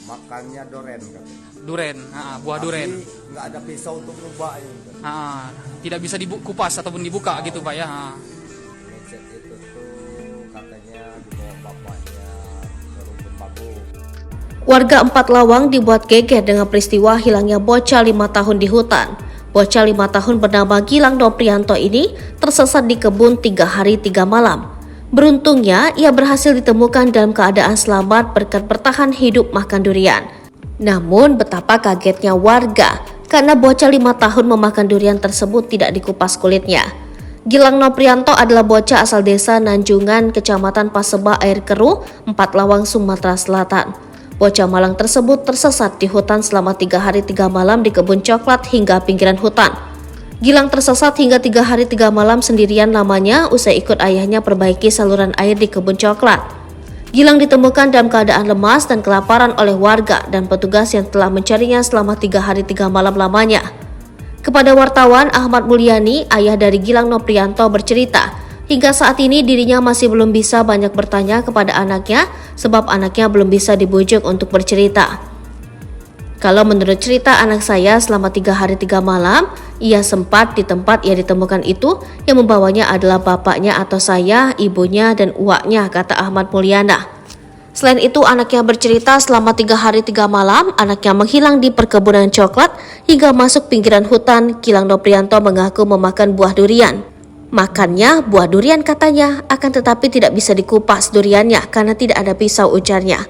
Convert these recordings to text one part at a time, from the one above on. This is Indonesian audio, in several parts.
Makannya duren katanya. Duren, buah duren. Nggak ada pisau untuk ngebaknya. Tidak bisa dikupas ataupun dibuka gitu Pak ya. Lecet itu tuh katanya dibawa bapaknya ke rumpun bambu. Warga 4 Lawang dibuat geger dengan peristiwa hilangnya bocah 5 tahun di hutan. Bocah 5 tahun bernama Gilang Noprianto ini tersesat di kebun 3 hari 3 malam. Beruntungnya, ia berhasil ditemukan dalam keadaan selamat berkat bertahan hidup makan durian. Namun, betapa kagetnya warga karena bocah 5 tahun memakan durian tersebut tidak dikupas kulitnya. Gilang Noprianto adalah bocah asal desa Nanjungan, Kecamatan Paseba Air Keruh, 4 Lawang, Sumatera Selatan. Bocah malang tersebut tersesat di hutan selama 3 hari 3 malam di kebun coklat hingga pinggiran hutan. Gilang tersesat hingga 3 hari 3 malam sendirian lamanya usai ikut ayahnya perbaiki saluran air di kebun coklat. Gilang ditemukan dalam keadaan lemas dan kelaparan oleh warga dan petugas yang telah mencarinya selama 3 hari 3 malam lamanya. Kepada wartawan, Ahmad Mulyani, ayah dari Gilang Noprianto bercerita, hingga saat ini dirinya masih belum bisa banyak bertanya kepada anaknya sebab anaknya belum bisa dibujuk untuk bercerita. Kalau menurut cerita anak saya selama 3 hari 3 malam, ia sempat di tempat ia ditemukan itu yang membawanya adalah bapaknya atau saya, ibunya dan uaknya, kata Ahmad Mulyana. Selain itu anaknya bercerita selama 3 hari 3 malam anaknya menghilang di perkebunan coklat hingga masuk pinggiran hutan. Gilang Noprianto mengaku memakan buah durian. Makannya buah durian katanya, akan tetapi tidak bisa dikupas duriannya karena tidak ada pisau, ujarnya.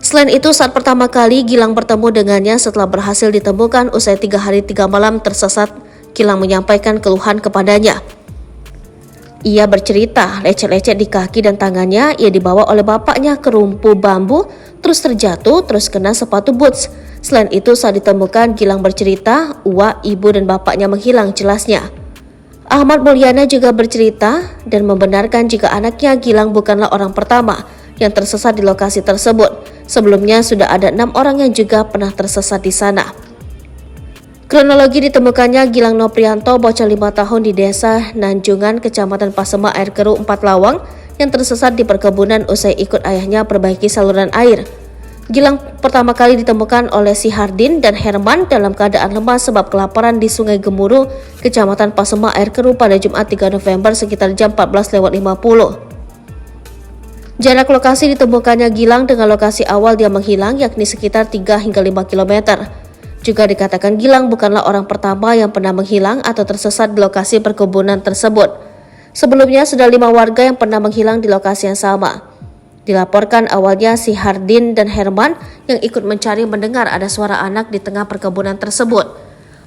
Selain itu saat pertama kali Gilang bertemu dengannya setelah berhasil ditemukan usai 3 hari 3 malam tersesat, Gilang menyampaikan keluhan kepadanya. Ia bercerita lecet-lecet di kaki dan tangannya ia dibawa oleh bapaknya ke rumpun bambu, terus terjatuh, terus kena sepatu boots. Selain itu saat ditemukan Gilang bercerita, uak, ibu dan bapaknya menghilang, jelasnya. Ahmad Mulyana juga bercerita dan membenarkan jika anaknya Gilang bukanlah orang pertama yang tersesat di lokasi tersebut. Sebelumnya sudah ada 6 orang yang juga pernah tersesat di sana. Kronologi ditemukannya Gilang Noprianto, bocah 5 tahun di desa Nanjungan, Kecamatan Pasema Air Keruh, 4 Lawang, yang tersesat di perkebunan usai ikut ayahnya perbaiki saluran air. Gilang pertama kali ditemukan oleh si Hardin dan Herman dalam keadaan lemas sebab kelaparan di Sungai Gemuruh, Kecamatan Pasema Air Keruh pada Jumat 3 November sekitar jam 14.50. Jarak lokasi ditemukannya Gilang dengan lokasi awal dia menghilang yakni sekitar 3 hingga 5 km. Juga dikatakan Gilang bukanlah orang pertama yang pernah menghilang atau tersesat di lokasi perkebunan tersebut. Sebelumnya sudah 5 warga yang pernah menghilang di lokasi yang sama. Dilaporkan awalnya si Hardin dan Herman yang ikut mencari mendengar ada suara anak di tengah perkebunan tersebut.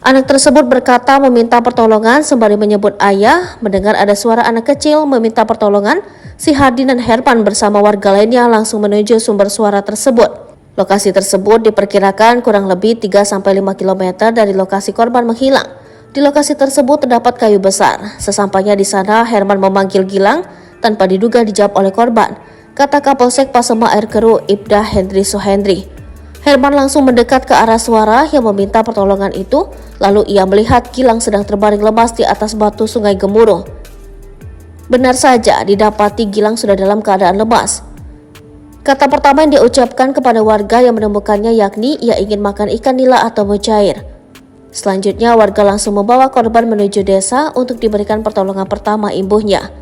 Anak tersebut berkata meminta pertolongan sembari menyebut ayah. Mendengar ada suara anak kecil meminta pertolongan, si Hardin dan Herman bersama warga lainnya langsung menuju sumber suara tersebut. Lokasi tersebut diperkirakan kurang lebih 3-5 km dari lokasi korban menghilang. Di lokasi tersebut terdapat kayu besar. Sesampainya di sana, Herman memanggil Gilang tanpa diduga dijawab oleh korban, kata Kapolsek Pasema Air Keruh Ibda Hendri Sohendri. Herman langsung mendekat ke arah suara yang meminta pertolongan itu, lalu ia melihat Gilang sedang terbaring lemas di atas batu Sungai Gemuruh. Benar saja, didapati Gilang sudah dalam keadaan lemas. Kata pertama yang diucapkan kepada warga yang menemukannya yakni ia ingin makan ikan nila atau mujair. Selanjutnya warga langsung membawa korban menuju desa untuk diberikan pertolongan pertama imbuhnya.